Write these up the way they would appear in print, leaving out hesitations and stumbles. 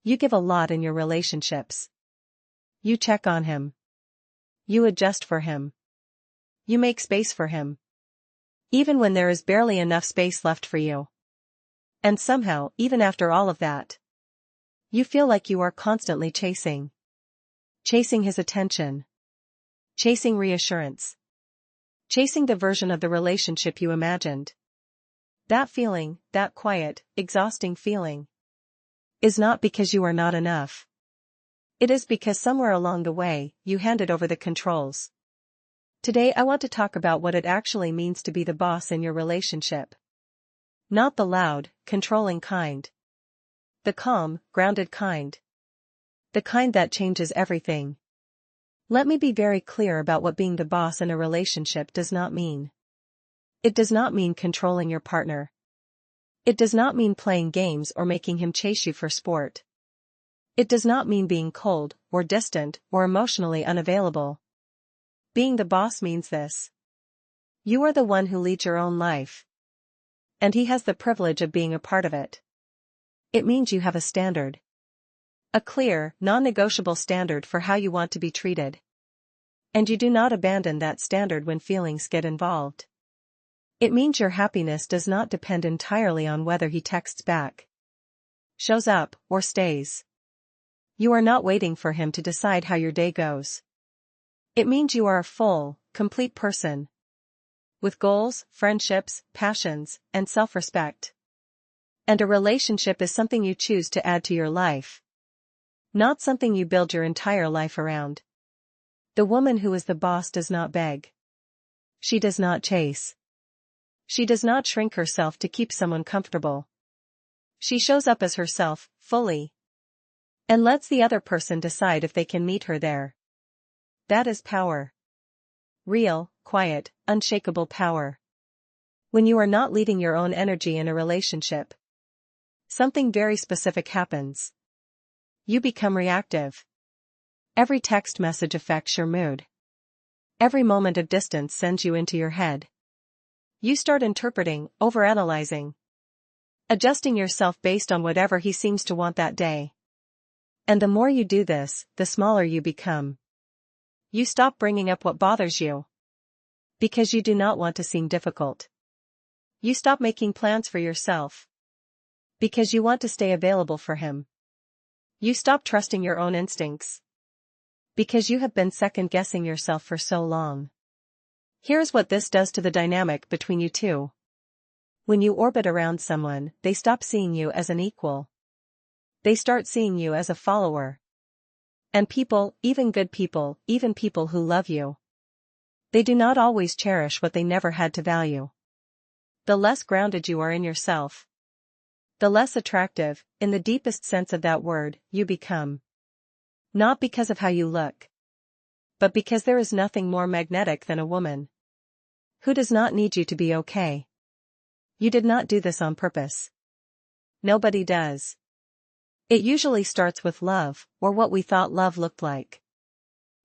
You give a lot in your relationships. You check on him. You adjust for him. You make space for him. Even when there is barely enough space left for you. And somehow, even after all of that, you feel like you are constantly chasing. Chasing his attention. Chasing reassurance. Chasing the version of the relationship you imagined. That feeling, that quiet, exhausting feeling, is not because you are not enough. It is because somewhere along the way, you handed over the controls. Today I want to talk about what it actually means to be the boss in your relationship. Not the loud, controlling kind. The calm, grounded kind. The kind that changes everything. Let me be very clear about what being the boss in a relationship does not mean. It does not mean controlling your partner. It does not mean playing games or making him chase you for sport. It does not mean being cold, or distant, or emotionally unavailable. Being the boss means this. You are the one who leads your own life. And he has the privilege of being a part of it. It means you have a standard. A clear, non-negotiable standard for how you want to be treated. And you do not abandon that standard when feelings get involved. It means your happiness does not depend entirely on whether he texts back, shows up, or stays. You are not waiting for him to decide how your day goes. It means you are a full, complete person. With goals, friendships, passions, and self-respect. And a relationship is something you choose to add to your life. Not something you build your entire life around. The woman who is the boss does not beg. She does not chase. She does not shrink herself to keep someone comfortable. She shows up as herself, fully. And lets the other person decide if they can meet her there. That is power. Real, quiet, unshakable power. When you are not leading your own energy in a relationship, something very specific happens. You become reactive. Every text message affects your mood. Every moment of distance sends you into your head. You start interpreting, overanalyzing. Adjusting yourself based on whatever he seems to want that day. And the more you do this, the smaller you become. You stop bringing up what bothers you. Because you do not want to seem difficult. You stop making plans for yourself. Because you want to stay available for him. You stop trusting your own instincts. Because you have been second-guessing yourself for so long. Here's what this does to the dynamic between you two. When you orbit around someone, they stop seeing you as an equal. They start seeing you as a follower. And people, even good people, even people who love you, they do not always cherish what they never had to value. The less grounded you are in yourself, the less attractive, in the deepest sense of that word, you become. Not because of how you look, but because there is nothing more magnetic than a woman who does not need you to be okay. You did not do this on purpose. Nobody does. It usually starts with love, or what we thought love looked like.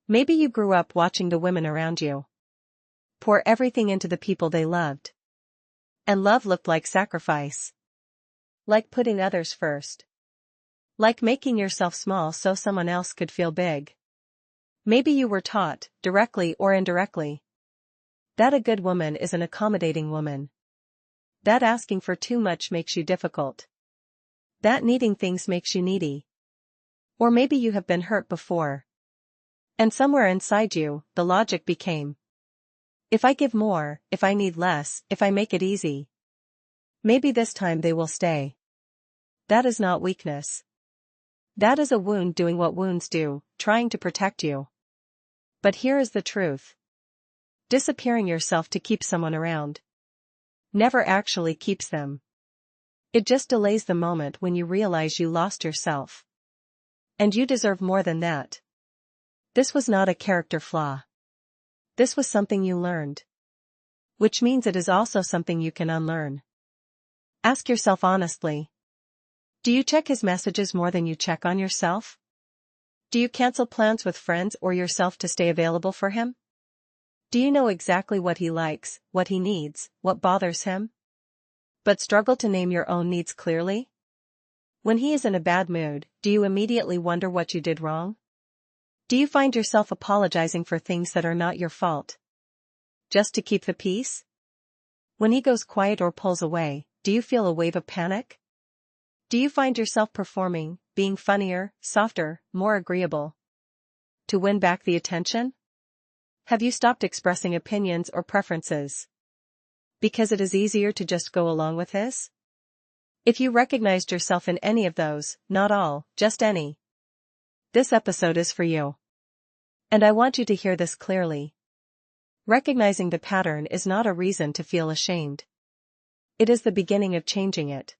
Maybe you grew up watching the women around you pour everything into the people they loved. And love looked like sacrifice. Like putting others first. Like making yourself small so someone else could feel big. Maybe you were taught, directly or indirectly, that a good woman is an accommodating woman. That asking for too much makes you difficult. That needing things makes you needy. Or maybe you have been hurt before. And somewhere inside you, the logic became, if I give more, if I need less, if I make it easy, maybe this time they will stay. That is not weakness. That is a wound doing what wounds do, trying to protect you. But here is the truth. Disappearing yourself to keep someone around never actually keeps them. It just delays the moment when you realize you lost yourself. And you deserve more than that. This was not a character flaw. This was something you learned. Which means it is also something you can unlearn. Ask yourself honestly. Do you check his messages more than you check on yourself? Do you cancel plans with friends or yourself to stay available for him? Do you know exactly what he likes, what he needs, what bothers him? But struggle to name your own needs clearly? When he is in a bad mood, do you immediately wonder what you did wrong? Do you find yourself apologizing for things that are not your fault, just to keep the peace? When he goes quiet or pulls away, do you feel a wave of panic? Do you find yourself performing, being funnier, softer, more agreeable, to win back the attention? Have you stopped expressing opinions or preferences because it is easier to just go along with his? If you recognized yourself in any of those, not all, just any, this episode is for you. And I want you to hear this clearly. Recognizing the pattern is not a reason to feel ashamed. It is the beginning of changing it.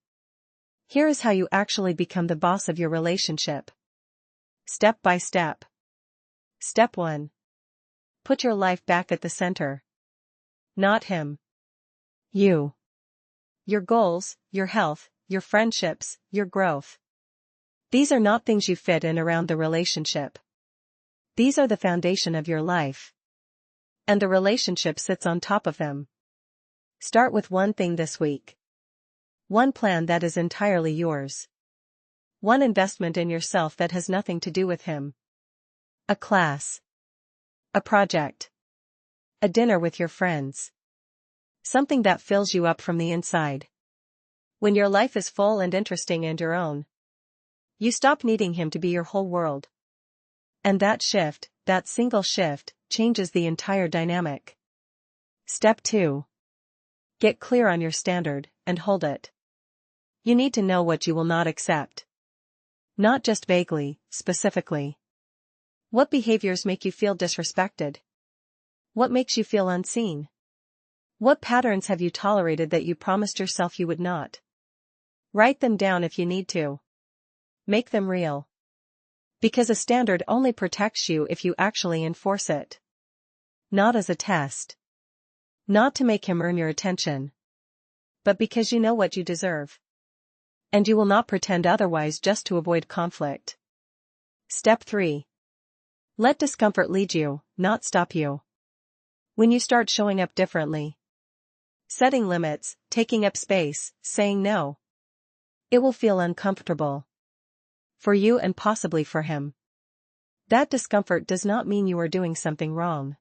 Here is how you actually become the boss of your relationship. Step by step. Step 1. Put your life back at the center. Not him. You. Your goals, your health, your friendships, your growth. These are not things you fit in around the relationship. These are the foundation of your life. And the relationship sits on top of them. Start with one thing this week. One plan that is entirely yours. One investment in yourself that has nothing to do with him. A class. A project. A dinner with your friends. Something that fills you up from the inside. When your life is full and interesting and your own, you stop needing him to be your whole world. And that shift, that single shift, changes the entire dynamic. Step 2. Get clear on your standard, and hold it. You need to know what you will not accept. Not just vaguely, specifically. What behaviors make you feel disrespected? What makes you feel unseen? What patterns have you tolerated that you promised yourself you would not? Write them down if you need to. Make them real. Because a standard only protects you if you actually enforce it. Not as a test. Not to make him earn your attention. But because you know what you deserve. And you will not pretend otherwise just to avoid conflict. Step 3. Let discomfort lead you, not stop you. When you start showing up differently, setting limits, taking up space, saying no, it will feel uncomfortable. For you and possibly for him. That discomfort does not mean you are doing something wrong.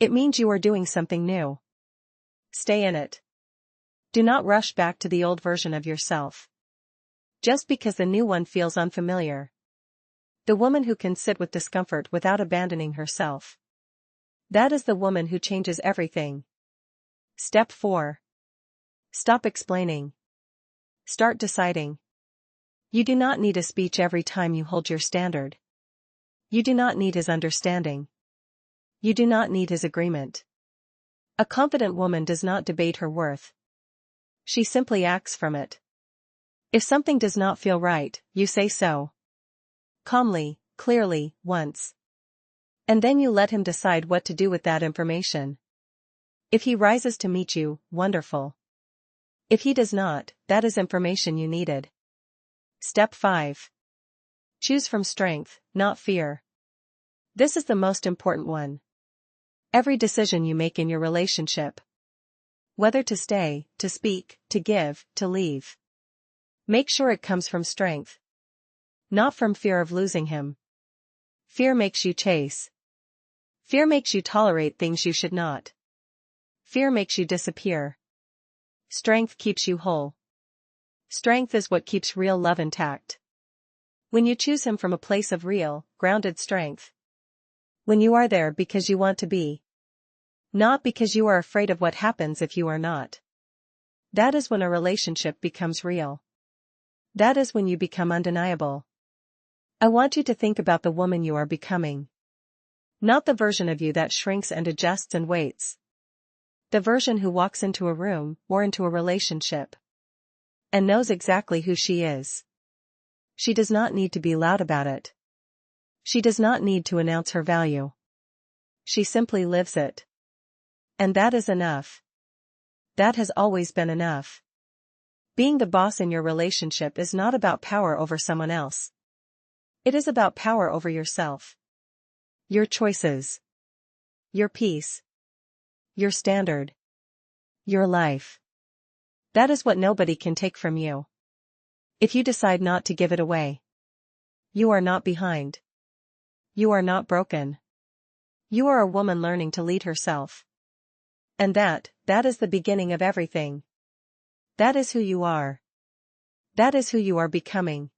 It means you are doing something new. Stay in it. Do not rush back to the old version of yourself. Just because the new one feels unfamiliar. The woman who can sit with discomfort without abandoning herself. That is the woman who changes everything. Step 4. Stop explaining. Start deciding. You do not need a speech every time you hold your standard. You do not need his understanding. You do not need his agreement. A confident woman does not debate her worth. She simply acts from it. If something does not feel right, you say so. Calmly, clearly, once. And then you let him decide what to do with that information. If he rises to meet you, wonderful. If he does not, that is information you needed. Step 5. Choose from strength, not fear. This is the most important one. Every decision you make in your relationship, whether to stay, to speak, to give, to leave, make sure it comes from strength. Not from fear of losing him. Fear makes you chase. Fear makes you tolerate things you should not. Fear makes you disappear. Strength keeps you whole. Strength is what keeps real love intact. When you choose him from a place of real, grounded strength. When you are there because you want to be. Not because you are afraid of what happens if you are not. That is when a relationship becomes real. That is when you become undeniable. I want you to think about the woman you are becoming. Not the version of you that shrinks and adjusts and waits. The version who walks into a room or into a relationship and knows exactly who she is. She does not need to be loud about it. She does not need to announce her value. She simply lives it. And that is enough. That has always been enough. Being the boss in your relationship is not about power over someone else. It is about power over yourself. Your choices. Your peace. Your standard. Your life. That is what nobody can take from you. If you decide not to give it away, you are not behind. You are not broken. You are a woman learning to lead herself. And that is the beginning of everything. That is who you are. That is who you are becoming.